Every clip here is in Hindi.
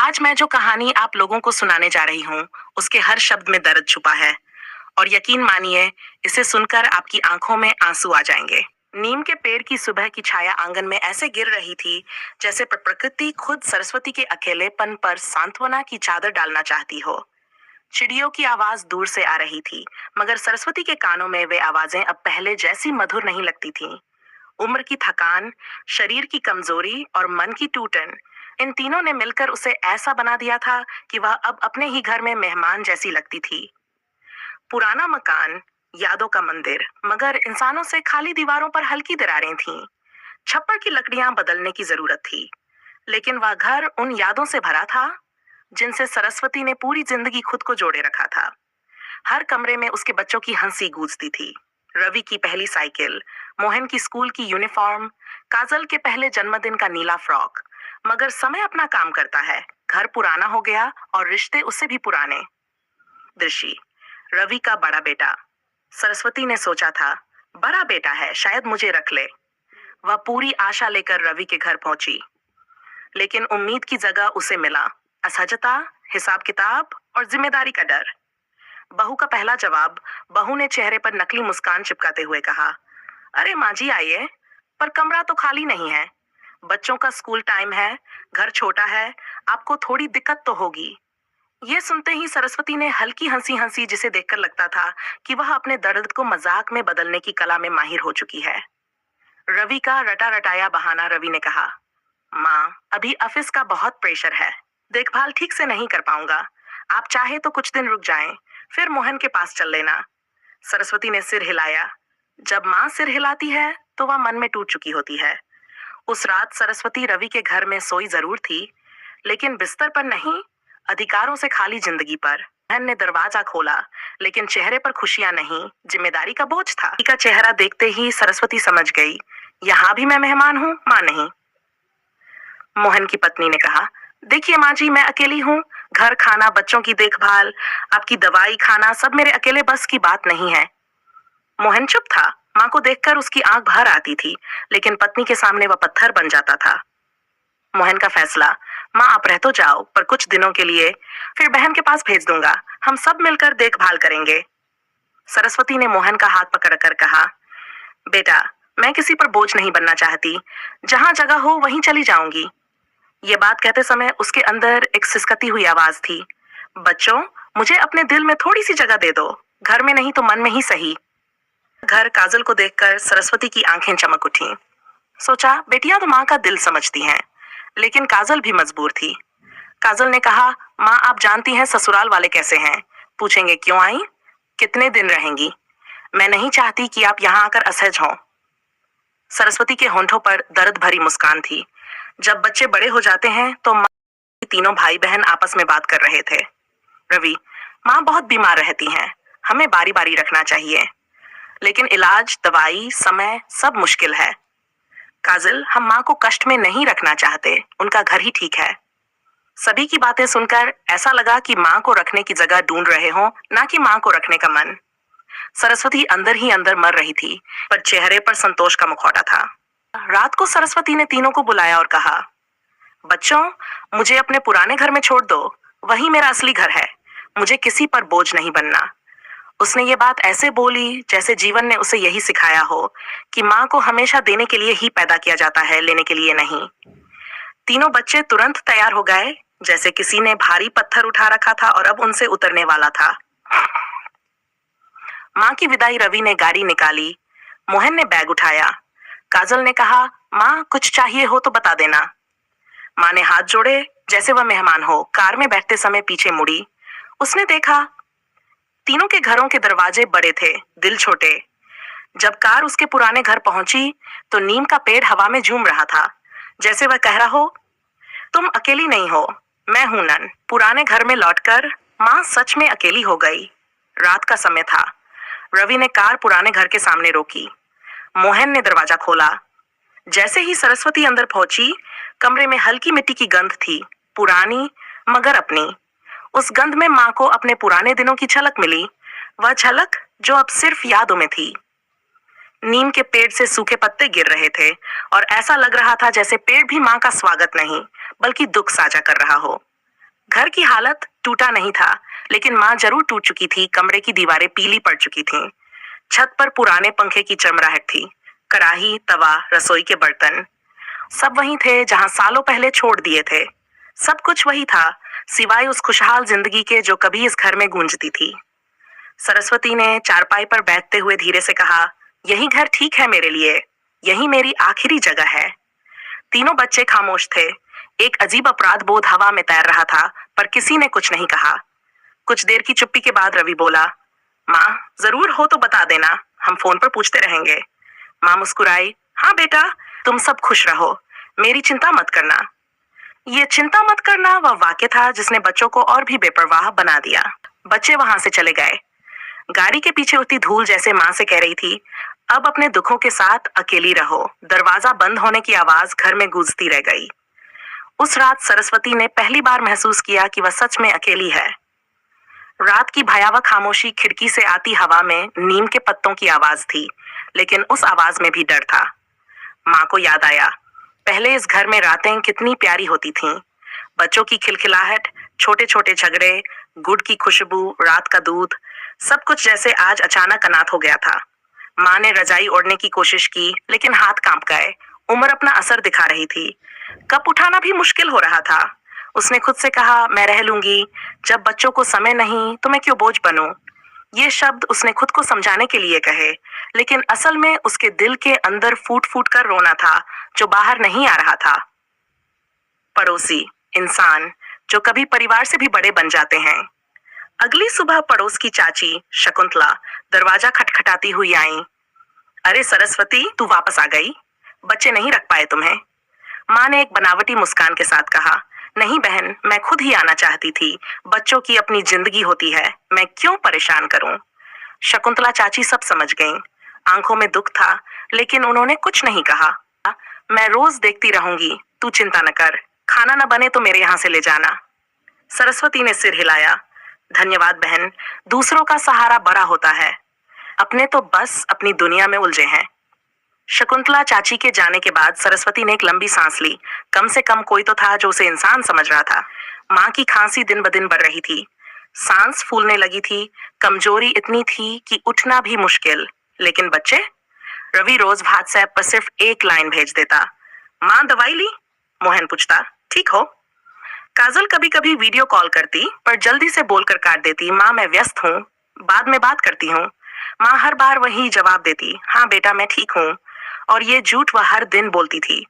आज मैं जो कहानी आप लोगों को सुनाने जा रही हूँ, उसके हर शब्द में दर्द छुपा है। और यकीन मानिए, इसे सुनकर आपकी आंखों में आंसू आ जाएंगे। नीम के पेड़ की सुबह की छाया आंगन में ऐसे गिर रही थी, जैसे प्रकृति खुद सरस्वती के अकेलेपन पर सांत्वना की चादर डालना चाहती हो। चिड़ियों की आवाज दूर से आ रही थी, मगर सरस्वती के कानों में वे आवाजें अब पहले जैसी मधुर नहीं लगती थीं। उम्र की थकान, शरीर की कमजोरी और मन की टूटन, इन तीनों ने मिलकर उसे ऐसा बना दिया था कि वह अब अपने ही घर में मेहमान जैसी लगती थी। पुराना मकान, यादों का मंदिर, मगर इंसानों से खाली दीवारों पर हल्की दरारें थीं। छप्पर की लकड़ियां बदलने की जरूरत थी, लेकिन वह घर उन यादों से भरा था जिनसे सरस्वती ने पूरी जिंदगी खुद को जोड़े रखा था। हर कमरे में उसके बच्चों की हंसी गूंजती थी। रवि की पहली साइकिल, मोहन की स्कूल की यूनिफॉर्म, काजल के पहले जन्मदिन का नीला फ्रॉक। मगर समय अपना काम करता है। घर पुराना हो गया और रिश्ते उससे भी पुराने। दृषि, रवि का बड़ा बेटा। सरस्वती ने सोचा था, बड़ा बेटा है, शायद मुझे रख ले। वह पूरी आशा लेकर रवि के घर पहुंची, लेकिन उम्मीद की जगह उसे मिला असहजता, हिसाब किताब और जिम्मेदारी का डर। बहू का पहला जवाब, बहू ने चेहरे पर नकली मुस्कान चिपकाते हुए कहा, अरे माँ जी आइए, पर कमरा तो खाली नहीं है। बच्चों का स्कूल टाइम है, घर छोटा है, आपको थोड़ी दिक्कत तो होगी। ये सुनते ही सरस्वती ने हल्की हंसी हंसी, जिसे देखकर लगता था कि वह अपने दर्द को मजाक में बदलने की कला में माहिर हो चुकी है। रवि का रटा रटाया बहाना। रवि ने कहा, माँ अभी ऑफिस का बहुत प्रेशर है, देखभाल ठीक से नहीं कर पाऊंगा। आप चाहे तो कुछ दिन रुक जाएं, फिर मोहन के पास चल लेना। सरस्वती ने सिर हिलाया। जब माँ सिर हिलाती है तो वह मन में टूट चुकी होती है। उस रात सरस्वती रवि के घर में सोई जरूर थी, लेकिन बिस्तर पर नहीं, अधिकारों से खाली जिंदगी पर। बहन ने दरवाजा खोला, लेकिन चेहरे पर खुशियां नहीं, जिम्मेदारी का बोझ था। रवि का चेहरा देखते ही सरस्वती समझ गई, यहाँ भी मैं मेहमान हूँ, माँ नहीं। मोहन की पत्नी ने कहा, देखिए माँ जी, मैं अकेली हूँ। घर, खाना, बच्चों की देखभाल, आपकी दवाई, खाना, सब मेरे अकेले बस की बात नहीं है। मोहन चुप था। माँ को देखकर उसकी आंख भर आती थी, लेकिन पत्नी के सामने वह पत्थर बन जाता था। मोहन का फैसला, माँ आप रह तो जाओ, पर कुछ दिनों के लिए, फिर बहन के पास भेज दूंगा, हम सब मिलकर देखभाल करेंगे। सरस्वती ने मोहन का हाथ पकड़कर कहा, बेटा मैं किसी पर बोझ नहीं बनना चाहती, जहां जगह हो वहीं चली जाऊंगी। ये बात कहते समय उसके अंदर एक सिसकती हुई आवाज थी, बच्चों मुझे अपने दिल में थोड़ी सी जगह दे दो, घर में नहीं तो मन में ही सही। घर काजल को देखकर सरस्वती की आंखें चमक उठी। सोचा, बेटियां तो माँ का दिल समझती हैं। लेकिन काजल भी मजबूर थी। काजल ने कहा, माँ आप जानती हैं ससुराल वाले कैसे हैं, पूछेंगे क्यों आई, कितने दिन रहेंगी। मैं नहीं चाहती कि आप यहाँ आकर असहज हों। सरस्वती के होंठों पर दर्द भरी मुस्कान थी। जब बच्चे बड़े हो जाते हैं तो माँ, तीनों भाई बहन आपस में बात कर रहे थे। रवि, माँ बहुत बीमार रहती हैं, हमें बारी बारी रखना चाहिए, लेकिन इलाज, दवाई, समय सब मुश्किल है। काजल, हम माँ को कष्ट में नहीं रखना चाहते, उनका घर ही ठीक है। सभी की बातें सुनकर ऐसा लगा कि माँ को रखने की जगह ढूंढ रहे हो, ना कि माँ को रखने का मन। सरस्वती अंदर ही अंदर मर रही थी, पर चेहरे पर संतोष का मुखौटा था। रात को सरस्वती ने तीनों को बुलाया और कहा, बच्चों मुझे अपने पुराने घर में छोड़ दो, वही मेरा असली घर है, मुझे किसी पर बोझ नहीं बनना। उसने ये बात ऐसे बोली जैसे जीवन ने उसे यही सिखाया हो कि माँ को हमेशा देने के लिए ही पैदा किया जाता है, लेने के लिए नहीं। तीनों बच्चे तुरंत तैयार हो गए, जैसे किसी ने भारी पत्थर उठा रखा था और अब उनसे उतरने वाला था। माँ की विदाई रवि ने गाड़ी निकाली, मोहन ने बैग उठाया। काजल ने कहा, माँ कुछ चाहिए हो तो बता देना। माँ ने हाथ जोड़े जैसे वह मेहमान हो। कार में बैठते समय पीछे मुड़ी। उसने देखा तीनों के घरों के दरवाजे बड़े थे, दिल छोटे। जब कार उसके पुराने घर पहुंची तो नीम का पेड़ हवा में झूम रहा था, जैसे वह कह रहा हो, तुम अकेली नहीं हो, मैं हूं नन। पुराने घर में लौटकर माँ सच में अकेली हो गई। रात का समय था। रवि ने कार पुराने घर के सामने रोकी। मोहन ने दरवाजा खोला। जैसे ही सरस्वती अंदर पहुंची, कमरे में हल्की मिट्टी की गंध थी, पुरानी मगर अपनी। उस गंध में माँ को अपने पुराने दिनों की झलक मिली, वह झलक जो अब सिर्फ यादों में थी। नीम के पेड़ से सूखे पत्ते गिर रहे थे और ऐसा लग रहा था जैसे पेड़ भी माँ का स्वागत नहीं, बल्कि दुख साझा कर रहा हो। घर की हालत टूटा नहीं था, लेकिन माँ जरूर टूट चुकी थी। कमरे की दीवारें पीली पड़ चुकी थीं। छत पर पुराने पंखे की चमराहट थी। कढ़ाई, तवा, रसोई के बर्तन सब वही थे जहां सालों पहले छोड़ दिए थे। सब कुछ वही था, सिवाय उस खुशहाल जिंदगी के जो कभी इस घर में गूंजती थी। सरस्वती ने चारपाई पर बैठते हुए धीरे से कहा, यही घर ठीक है मेरे लिए। यही मेरी आखिरी जगह है। तीनों बच्चे खामोश थे। एक अजीब अपराध बोध हवा में तैर रहा था, पर किसी ने कुछ नहीं कहा। कुछ देर की चुप्पी के बाद रवि बोला, माँ, जरूर हो तो बता देना, हम फोन पर पूछते रहेंगे। माँ मुस्कुराई, हाँ बेटा, तुम सब खुश रहो, मेरी चिंता मत करना। ये चिंता मत करना वह वाक्य था जिसने बच्चों को और भी बेपरवाह बना दिया। बच्चे वहां से चले गए। गाड़ी के पीछे उठती धूल जैसे माँ से कह रही थी, अब अपने दुखों के साथ अकेली रहो। दरवाजा बंद होने की आवाज घर में गूंजती रह गई। उस रात सरस्वती ने पहली बार महसूस किया कि वह सच में अकेली है। रात की भयावह खामोशी, खिड़की से आती हवा में नीम के पत्तों की आवाज थी, लेकिन उस आवाज में भी डर था। माँ को याद आया, पहले इस घर में रातें कितनी प्यारी होती थीं। बच्चों की खिलखिलाहट, छोटे छोटे झगड़े, गुड़ की खुशबू, रात का दूध, सब कुछ जैसे आज अचानक अनाथ हो गया था। माँ ने रजाई ओढ़ने की कोशिश की, लेकिन हाथ कांप गए। उम्र अपना असर दिखा रही थी। कप उठाना भी मुश्किल हो रहा था। उसने खुद से कहा, मैं रह लूंगी। जब बच्चों को समय नहीं तो मैं क्यों बोझ बनूं। ये शब्द उसने खुद को समझाने के लिए कहे, लेकिन असल में उसके दिल के अंदर फूट फूट कर रोना था, जो बाहर नहीं आ रहा था। पड़ोसी, इंसान जो कभी परिवार से भी बड़े बन जाते हैं। अगली सुबह पड़ोस की चाची शकुंतला दरवाजा खटखटाती हुई आई। अरे सरस्वती, तू वापस आ गई? बच्चे नहीं रख पाए तुम्हें? माँ ने एक बनावटी मुस्कान के साथ कहा, नहीं बहन, मैं खुद ही आना चाहती थी। बच्चों की अपनी जिंदगी होती है, मैं क्यों परेशान करूं। शकुंतला चाची सब समझ गईं। आंखों में दुख था, लेकिन उन्होंने कुछ नहीं कहा। मैं रोज देखती रहूंगी, तू चिंता न कर। खाना न बने तो मेरे यहाँ से ले जाना। सरस्वती ने सिर हिलाया। धन्यवाद बहन, दूसरों का सहारा बड़ा होता है, अपने तो बस अपनी दुनिया में उलझे हैं। शकुंतला चाची के जाने के बाद सरस्वती ने एक लंबी सांस ली। कम से कम कोई तो था जो उसे इंसान समझ रहा था। माँ की खांसी दिन ब दिन बढ़ रही थी। सांस फूलने लगी थी। कमजोरी इतनी थी कि उठना भी मुश्किल। लेकिन बच्चे? रवि रोज व्हाट्सएप पर सिर्फ एक लाइन भेज देता, माँ दवाई ली? मोहन पूछता, ठीक हो? काजल कभी कभी वीडियो कॉल करती, पर जल्दी से बोलकर काट देती, माँ मैं व्यस्त हूँ, बाद में बात करती हूँ। माँ हर बार वही जवाब देती, हाँ बेटा मैं ठीक हूँ। और ये झूठ वह हर दिन बोलती थी।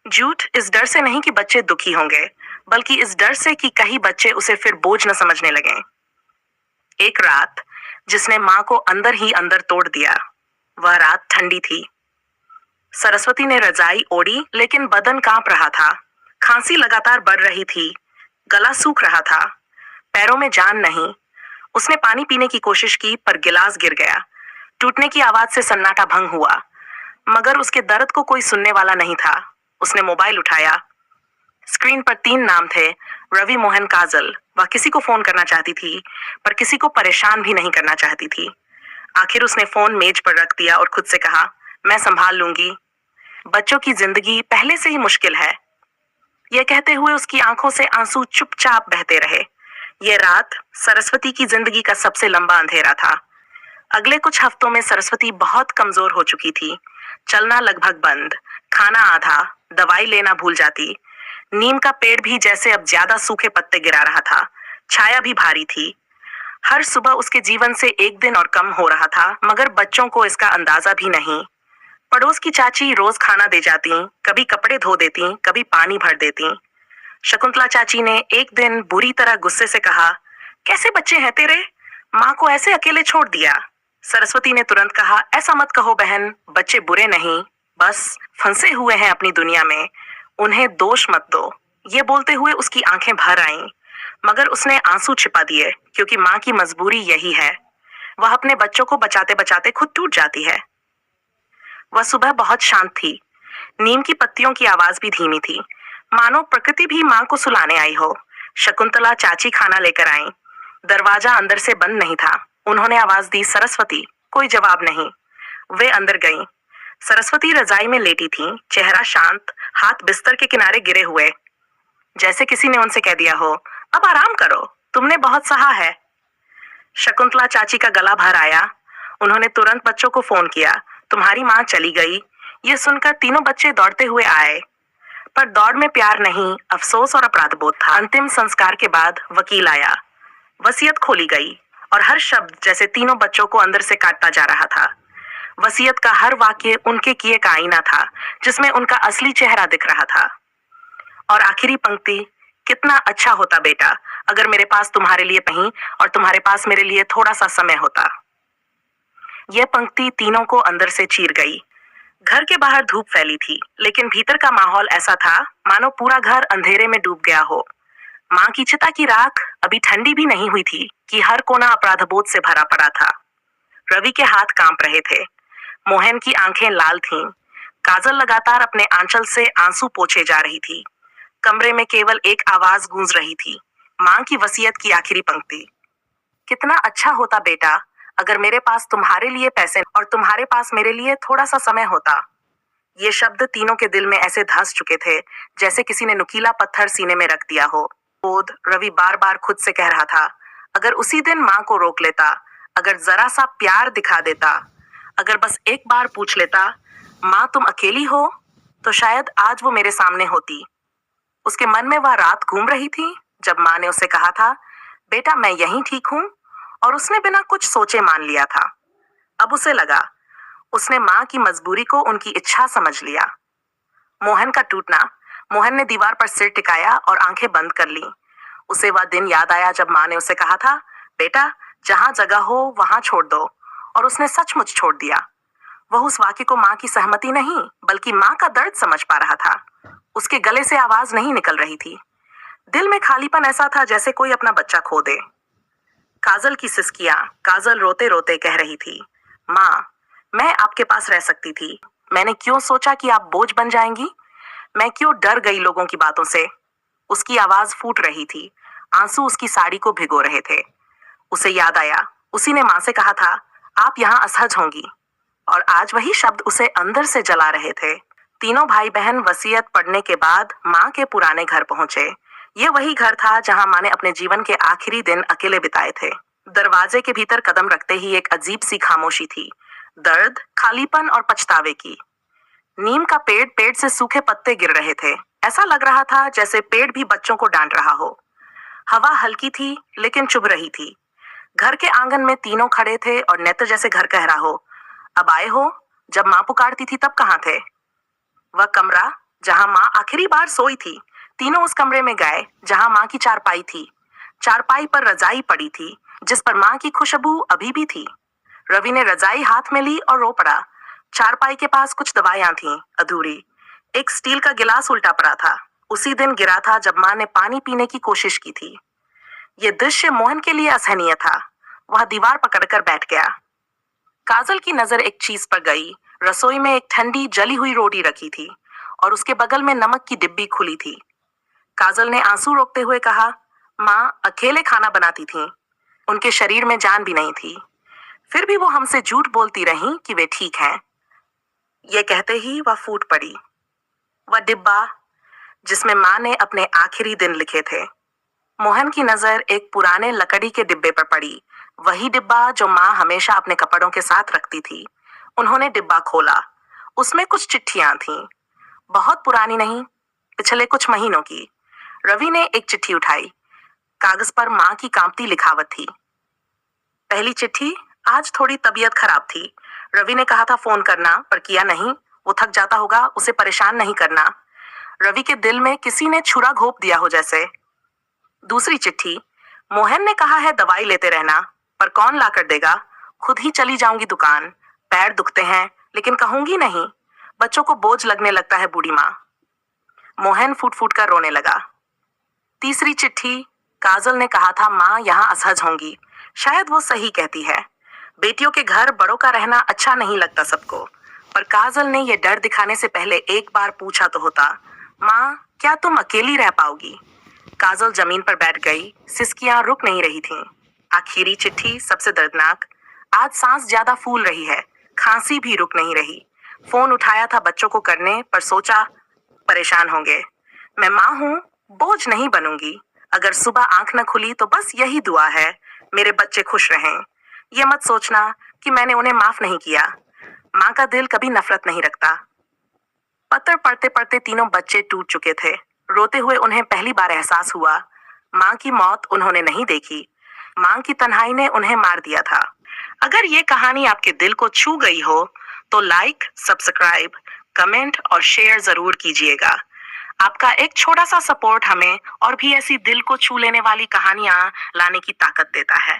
झूठ इस डर से नहीं कि बच्चे दुखी होंगे, बल्कि इस डर से कि कहीं बच्चे उसे फिर बोझ न समझने लगे। एक रात जिसने माँ को अंदर ही अंदर तोड़ दिया। वह रात ठंडी थी। सरस्वती ने रजाई ओढ़ी, लेकिन बदन कांप रहा था। खांसी लगातार बढ़ रही थी। गला सूख रहा था। पैरों में जान नहीं। उसने पानी पीने की कोशिश की, पर गिलास गिर गया। टूटने की आवाज से सन्नाटा भंग हुआ, मगर उसके दर्द को कोई सुनने वाला नहीं था। उसने मोबाइल उठाया। स्क्रीन पर 3 नाम थे, रवि, मोहन, काजल। वह किसी को फोन करना चाहती थी, पर किसी को परेशान भी नहीं करना चाहती थी। आखिर उसने फोन मेज पर रख दिया और खुद से कहा, मैं संभाल लूंगी। बच्चों की जिंदगी पहले से ही मुश्किल है। यह कहते हुए उसकी आंखों से आंसू चुपचाप बहते रहे। यह रात सरस्वती की जिंदगी का सबसे लंबा अंधेरा था। अगले कुछ हफ्तों में सरस्वती बहुत कमजोर हो चुकी थी। चलना लगभग बंद, खाना आधा, दवाई लेना भूल जाती। नीम का पेड़ भी जैसे अब ज्यादा सूखे पत्ते गिरा रहा था। छाया भी भारी थी। हर सुबह उसके जीवन से एक दिन और कम हो रहा था, मगर बच्चों को इसका अंदाजा भी नहीं। पड़ोस की चाची रोज खाना दे जाती, कभी कपड़े धो देती, कभी पानी भर देती। शकुंतला चाची ने एक दिन बुरी तरह गुस्से से कहा, कैसे बच्चे हैं तेरे, माँ को ऐसे अकेले छोड़ दिया। सरस्वती ने तुरंत कहा, ऐसा मत कहो बहन, बच्चे बुरे नहीं, बस फंसे हुए हैं अपनी दुनिया में, उन्हें दोष मत दो। ये बोलते हुए उसकी आंखें भर आईं, मगर उसने आंसू छिपा दिए, क्योंकि माँ की मजबूरी यही है। वह अपने बच्चों को बचाते बचाते खुद टूट जाती है। वह सुबह बहुत शांत थी। नीम की पत्तियों की आवाज भी धीमी थी, मानो प्रकृति भी माँ को सुलाने आई हो। शकुंतला चाची खाना लेकर आई। दरवाजा अंदर से बंद नहीं था। उन्होंने आवाज दी, सरस्वती। कोई जवाब नहीं। वे अंदर गईं। सरस्वती रजाई में लेटी थीं, चेहरा शांत, हाथ बिस्तर के किनारे गिरे हुए, जैसे किसी ने उनसे कह दिया हो, अब आराम करो, तुमने बहुत सहा है। शकुंतला चाची का गला भर आया। उन्होंने तुरंत बच्चों को फोन किया। तुम्हारी माँ चली गई। ये सुनकर तीनों बच्चे दौड़ते हुए आए, पर दौड़ में प्यार नहीं, अफसोस और अपराध बोध था। अंतिम संस्कार के बाद वकील आया। वसीयत खोली गई और हर शब्द जैसे तीनों बच्चों को अंदर से काटता जा रहा था। वसीयत का हर वाक्य उनके किए का आईना था, जिसमें उनका असली चेहरा दिख रहा था। और आखिरी पंक्ति, कितना अच्छा होता बेटा अगर मेरे पास तुम्हारे लिए कहीं और तुम्हारे पास मेरे लिए थोड़ा सा समय होता। यह पंक्ति तीनों को अंदर से चीर गई। घर के बाहर धूप फैली थी, लेकिन भीतर का माहौल ऐसा था मानो पूरा घर अंधेरे में डूब गया हो। माँ की चिता की राख अभी ठंडी भी नहीं हुई थी कि हर कोना अपराधबोध से भरा पड़ा था। रवि के हाथ कांप रहे थे। मोहन की आंखें लाल थीं। काजल लगातार अपने आंचल से आंसू पोंछे जा रही थी। कमरे में केवल एक आवाज गूंज रही थी, माँ की वसीयत की आखिरी पंक्ति, कितना अच्छा होता बेटा अगर मेरे पास तुम्हारे लिए पैसे और तुम्हारे पास मेरे लिए थोड़ा सा समय होता। ये शब्द तीनों के दिल में ऐसे धंस चुके थे जैसे किसी ने नुकीला पत्थर सीने में रख दिया हो। बोध रवि बार बार खुद से कह रहा था, अगर उसी दिन माँ को रोक लेता, अगर जरा सा प्यार दिखा देता, अगर बस एक बार पूछ लेता, माँ तुम अकेली हो, तो शायद आज वो मेरे सामने होती। उसके मन में वह रात घूम रही थी जब माँ ने उसे कहा था, बेटा मैं यहीं ठीक हूँ, और उसने बिना कुछ सोचे मान लिया था। अब उसे लगा उसने माँ की मजबूरी को उनकी इच्छा समझ लिया। मोहन का टूटना। मोहन ने दीवार पर सिर टिकाया और आंखें बंद कर ली। उसे वह दिन याद आया जब माँ ने उसे कहा था, बेटा जहां जगह हो वहां छोड़ दो, और उसने सचमुच छोड़ दिया। वह उस वाक्य को माँ की सहमति नहीं बल्कि माँ का दर्द समझ पा रहा था। उसके गले से आवाज नहीं निकल रही थी। दिल में खालीपन ऐसा था जैसे कोई अपना बच्चा खो दे। काजल की सिसकियां। काजल रोते रोते कह रही थी, माँ मैं आपके पास रह सकती थी। मैंने क्यों सोचा कि आप बोझ बन जाएंगी? मैं क्यों डर गई लोगों की बातों से? उसकी आवाज फूट रही थी। आंसू उसकी साड़ी को भिगो रहे थे। उसे याद आया, उसी ने माँ से कहा था, आप यहाँ असहज होंगी, और आज वही शब्द उसे अंदर से जला रहे थे। तीनों भाई बहन वसीयत पढ़ने के बाद माँ के पुराने घर पहुंचे। ये वही घर था जहां माँ ने अपने जीवन के आखिरी दिन अकेले बिताए थे। दरवाजे के भीतर कदम रखते ही एक अजीब सी खामोशी थी, दर्द, खालीपन और पछतावे की। नीम का पेड़ से सूखे पत्ते गिर रहे थे। ऐसा लग रहा था जैसे पेड़ भी बच्चों को डांट रहा हो। हवा हल्की थी लेकिन चुभ रही थी। घर के आंगन में तीनों खड़े थे और नेत्र जैसे घर कह रहा हो, अब आए हो? जब माँ पुकारती थी तब कहाँ थे? वह कमरा जहां माँ आखिरी बार सोई थी। तीनों उस कमरे में गए जहां माँ की चारपाई थी। चारपाई पर रजाई पड़ी थी जिस पर माँ की खुशबू अभी भी थी। रवि ने रजाई हाथ में ली और रो पड़ा। चारपाई के पास कुछ दवाइयां थीं, अधूरी। एक स्टील का गिलास उल्टा पड़ा था। उसी दिन गिरा था जब माँ ने पानी पीने की कोशिश की थी। ये दृश्य मोहन के लिए असहनीय था। वह दीवार पकड़कर बैठ गया। काजल की नजर एक चीज पर गई। रसोई में एक ठंडी जली हुई रोटी रखी थी और उसके बगल में नमक की डिब्बी खुली थी। काजल ने आंसू रोकते हुए कहा, माँ अकेले खाना बनाती थीं। उनके शरीर में जान भी नहीं थी। फिर भी वो हमसे झूठ बोलती रहीं कि वे ठीक हैं। ये कहते ही वह फूट पड़ी। वह डिब्बा जिसमें माँ ने अपने आखिरी दिन लिखे थे। मोहन की नजर एक पुराने लकड़ी के डिब्बे पर पड़ी, वही डिब्बा जो माँ हमेशा अपने कपड़ों के साथ रखती थी। उन्होंने डिब्बा खोला। उसमें कुछ चिट्ठियां थीं, बहुत पुरानी नहीं, पिछले कुछ महीनों की। रवि ने एक चिट्ठी उठाई। कागज पर माँ की कांपती लिखावट थी। पहली चिट्ठी, आज थोड़ी तबीयत खराब थी। रवि ने कहा था फोन करना, पर किया नहीं। वो थक जाता होगा, उसे परेशान नहीं करना। रवि के दिल में किसी ने छुरा घोंप दिया हो जैसे। दूसरी चिट्ठी, मोहन ने कहा है दवाई लेते रहना, पर कौन ला कर देगा? खुद ही चली जाऊंगी दुकान। पैर दुखते हैं लेकिन कहूंगी नहीं, बच्चों को बोझ लगने लगता है बूढ़ी माँ। मोहन फूट फूट कर रोने लगा। तीसरी चिट्ठी, काजल ने कहा था माँ यहाँ असहज होंगी। शायद वो सही कहती है। बेटियों के घर बड़ों का रहना अच्छा नहीं लगता सबको, पर काजल ने यह डर दिखाने से पहले एक बार पूछा तो होता, माँ क्या तुम अकेली रह पाओगी? काजल जमीन पर बैठ गई। सिसकियां रुक नहीं रही थीं। आखिरी चिट्ठी सबसे दर्दनाक, आज सांस ज्यादा फूल रही है, खांसी भी रुक नहीं रही। फोन उठाया था बच्चों को करने, पर सोचा परेशान होंगे। मैं माँ हूँ, बोझ नहीं बनूंगी। अगर सुबह आंख न खुली तो बस यही दुआ है, मेरे बच्चे खुश रहें। ये मत सोचना कि मैंने उन्हें माफ नहीं किया। माँ का दिल कभी नफरत नहीं रखता। पत्र पढ़ते पढ़ते तीनों बच्चे टूट चुके थे। रोते हुए उन्हें पहली बार एहसास हुआ, माँ की मौत उन्होंने नहीं देखी, माँ की तन्हाई ने उन्हें मार दिया था। अगर ये कहानी आपके दिल को छू गई हो तो लाइक, सब्सक्राइब, कमेंट और शेयर जरूर कीजिएगा। आपका एक छोटा सा सपोर्ट हमें और भी ऐसी दिल को छू लेने वाली कहानियां लाने की ताकत देता है।